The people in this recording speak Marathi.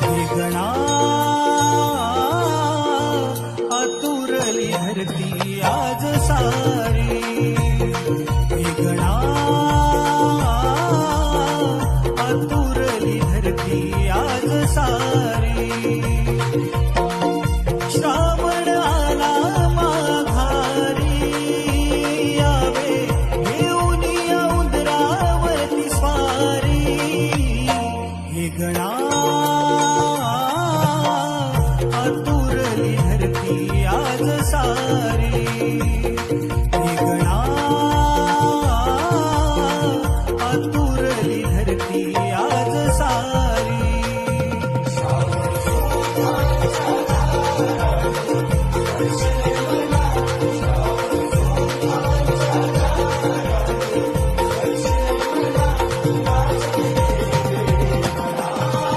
हे गणा आतुरली धरती आज सारी, हे गणा आतुरली धरती आज सारी. श्रावण आला माघारी, यावे घेऊन या उंदरावरती स्वारी. हे गणा आतुरली धरती आज सारी.